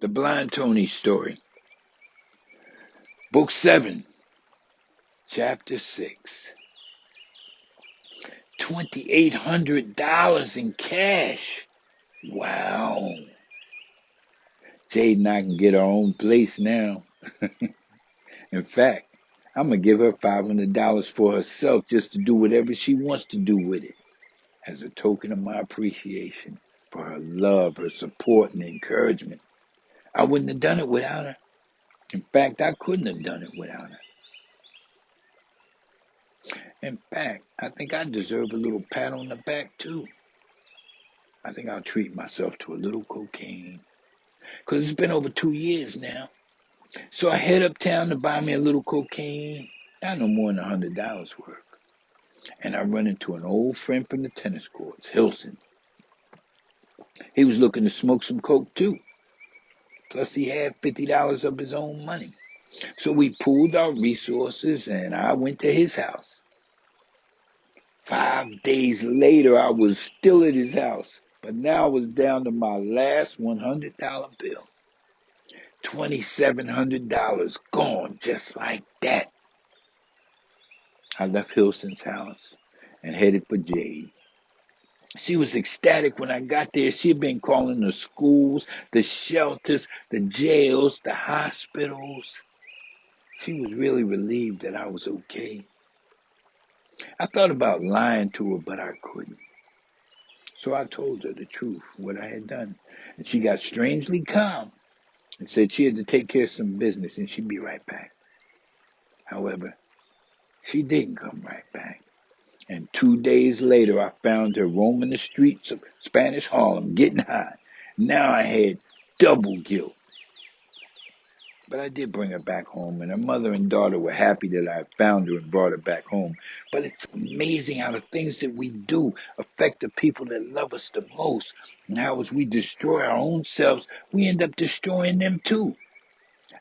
The Blind Tony Story, Book 7, Chapter 6. $2,800 in cash. Wow. Jade and I can get our own place now. In fact, I'm going to give her $500 for herself just to do whatever she wants to do with it, as a token of my appreciation for her love, her support, and encouragement. I wouldn't have done it without her. In fact, I couldn't have done it without her. In fact, I think I deserve a little pat on the back, too. I think I'll treat myself to a little cocaine. Because it's been over 2 years now. So I head uptown to buy me a little cocaine. Not no more than $100 worth. And I run into an old friend from the tennis courts, Hilson. He was looking to smoke some coke, too. Plus, he had $50 of his own money. So we pooled our resources, and I went to his house. 5 days later, I was still at his house, but now I was down to my last $100 bill. $2,700 gone just like that. I left Hilson's house and headed for Jade. She was ecstatic when I got there. She had been calling the schools, the shelters, the jails, the hospitals. She was really relieved that I was okay. I thought about lying to her, but I couldn't. So I told her the truth, what I had done. And she got strangely calm and said she had to take care of some business and she'd be right back. However, she didn't come right back. And 2 days later, I found her roaming the streets of Spanish Harlem, getting high. Now I had double guilt. But I did bring her back home, and her mother and daughter were happy that I had found her and brought her back home. But it's amazing how the things that we do affect the people that love us the most, and how as we destroy our own selves, we end up destroying them too.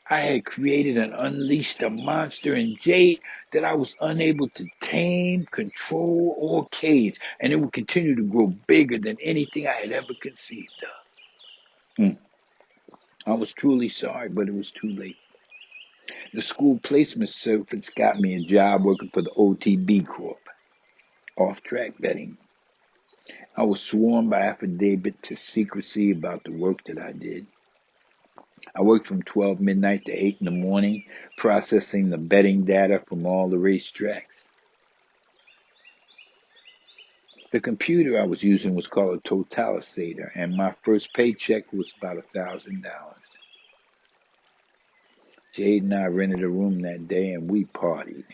I had created and unleashed a monster in Jade that I was unable to tame, control, or cage, and it would continue to grow bigger than anything I had ever conceived of. I was truly sorry, but it was too late. The school placement service got me a job working for the OTB Corp, off-track betting. I was sworn by affidavit to secrecy about the work that I did. I worked from 12 midnight to 8 in the morning, processing the betting data from all the racetracks. The computer I was using was called a totalisator, and my first paycheck was about $1,000. Jade and I rented a room that day, and we partied.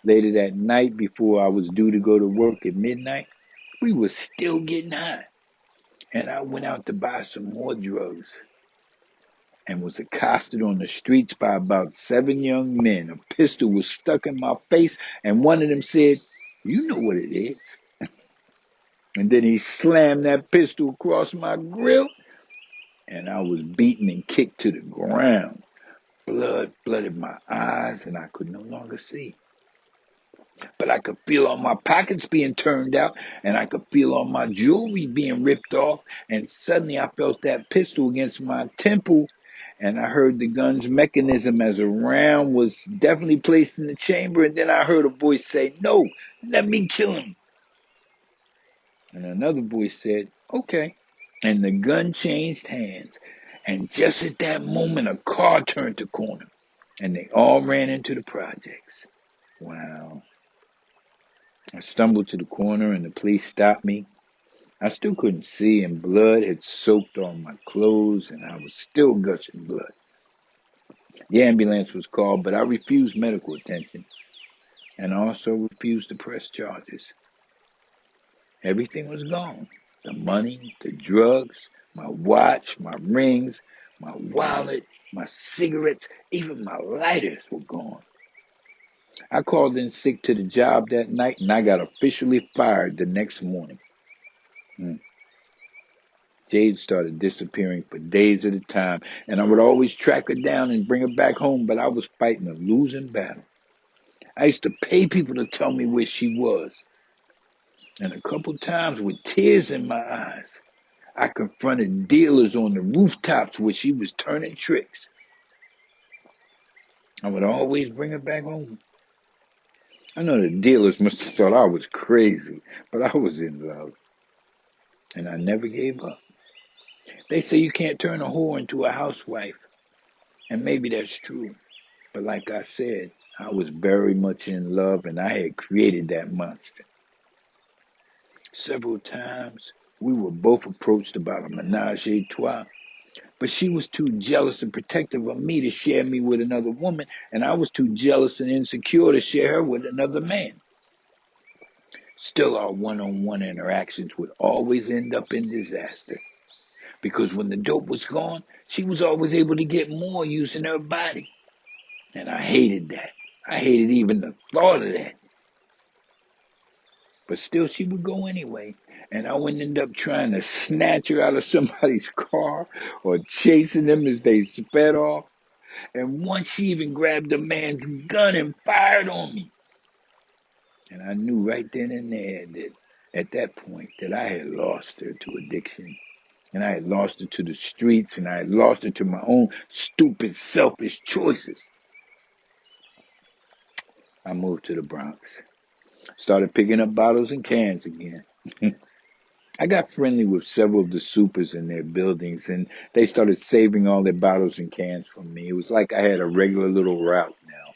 Later that night, before I was due to go to work at midnight, we were still getting high. And I went out to buy some more drugs and was accosted on the streets by about 7 young men. A pistol was stuck in my face, and one of them said, "You know what it is." And then he slammed that pistol across my grill, and I was beaten and kicked to the ground. Blood flooded my eyes, and I could no longer see. But I could feel all my pockets being turned out, and I could feel all my jewelry being ripped off, and suddenly I felt that pistol against my temple, and I heard the gun's mechanism as a round was definitely placed in the chamber, and then I heard a voice say, "No, let me kill him." And another voice said, "Okay." And the gun changed hands, and just at that moment, a car turned the corner, and they all ran into the projects. Wow. I stumbled to the corner, and the police stopped me. I still couldn't see, and blood had soaked on my clothes, and I was still gushing blood. The ambulance was called, but I refused medical attention, and also refused to press charges. Everything was gone. The money, the drugs, my watch, my rings, my wallet, my cigarettes, even my lighters were gone. I called in sick to the job that night, and I got officially fired the next morning. Jade started disappearing for days at a time, and I would always track her down and bring her back home, but I was fighting a losing battle. I used to pay people to tell me where she was, and a couple times with tears in my eyes, I confronted dealers on the rooftops where she was turning tricks. I would always bring her back home. I know the dealers must have thought I was crazy, but I was in love, and I never gave up. They say you can't turn a whore into a housewife, and maybe that's true. But like I said, I was very much in love, and I had created that monster. Several times, we were both approached about a menage a trois, but she was too jealous and protective of me to share me with another woman, and I was too jealous and insecure to share her with another man. Still, our one-on-one interactions would always end up in disaster, because when the dope was gone, she was always able to get more using her body. And I hated that. I hated even the thought of that. But still, she would go anyway. And I would end up trying to snatch her out of somebody's car or chasing them as they sped off. And once she even grabbed a man's gun and fired on me. And I knew right then and there that at that point that I had lost her to addiction. And I had lost her to the streets, and I had lost her to my own stupid, selfish choices. I moved to the Bronx. Started picking up bottles and cans again. I got friendly with several of the supers in their buildings, and they started saving all their bottles and cans from me. It was like I had a regular little route now.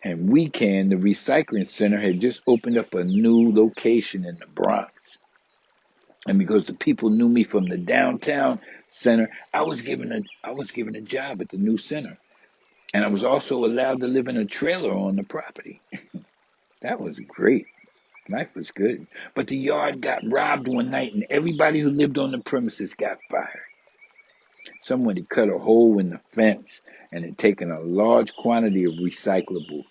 And Weekend, the recycling center, had just opened up a new location in the Bronx. And because the people knew me from the downtown center, I was given a job at the new center. And I was also allowed to live in a trailer on the property. That was great. Life was good. But the yard got robbed one night, and everybody who lived on the premises got fired. Someone had cut a hole in the fence and had taken a large quantity of recyclables.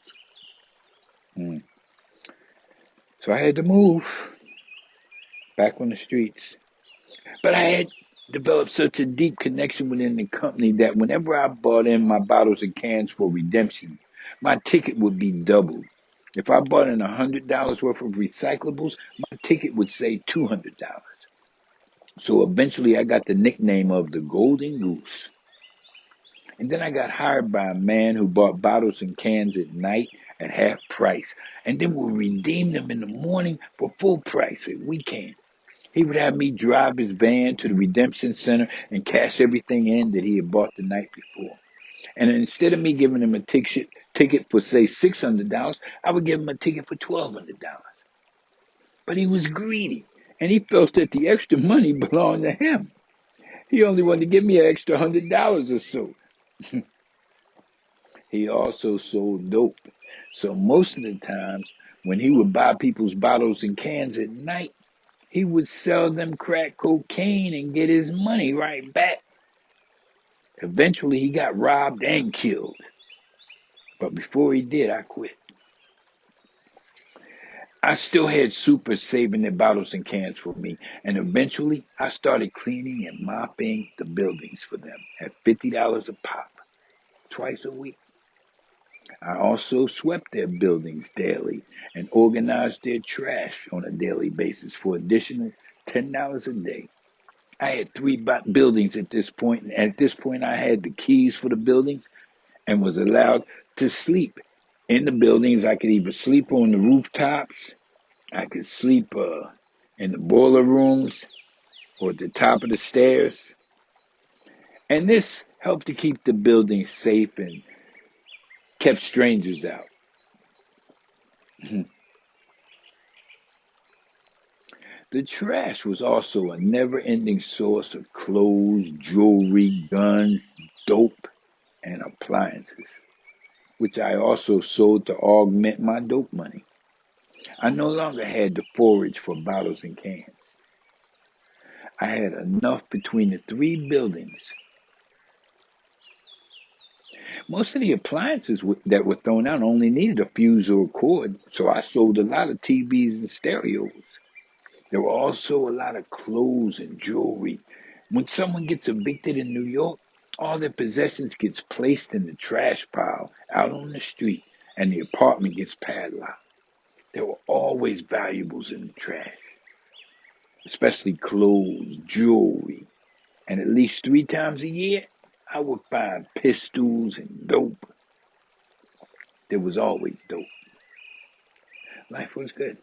Mm. So I had to move back on the streets. But I had developed such a deep connection within the company that whenever I bought in my bottles and cans for redemption, my ticket would be doubled. If I bought in $100 worth of recyclables, my ticket would say $200. So eventually I got the nickname of the Golden Goose. And then I got hired by a man who bought bottles and cans at night at half price and then would redeem them in the morning for full price at weekend. He would have me drive his van to the redemption center and cash everything in that he had bought the night before. And instead of me giving him a ticket for, say, $600, I would give him a ticket for $1,200. But he was greedy, and he felt that the extra money belonged to him. He only wanted to give me an extra $100 or so. He also sold dope. So most of the times, when he would buy people's bottles and cans at night, he would sell them crack cocaine and get his money right back. Eventually, he got robbed and killed. But before he did, I quit. I still had supers saving their bottles and cans for me, and eventually I started cleaning and mopping the buildings for them at $50 a pop, twice a week. I also swept their buildings daily and organized their trash on a daily basis for additional $10 a day. I had three buildings at this point, and at this point I had the keys for the buildings and was allowed to sleep in the buildings. I could either sleep on the rooftops, I could sleep in the boiler rooms or at the top of the stairs. And this helped to keep the building safe and kept strangers out. The trash was also a never-ending source of clothes, jewelry, guns, dope, and appliances, which I also sold to augment my dope money. I no longer had to forage for bottles and cans. I had enough between the three buildings. Most of the appliances that were thrown out only needed a fuse or a cord, so I sold a lot of TVs and stereos. There were also a lot of clothes and jewelry. When someone gets evicted in New York, all their possessions gets placed in the trash pile out on the street, and the apartment gets padlocked. There were always valuables in the trash. especially clothes, jewelry. And at least 3 times a year, I would find pistols and dope. There was always dope. Life was good.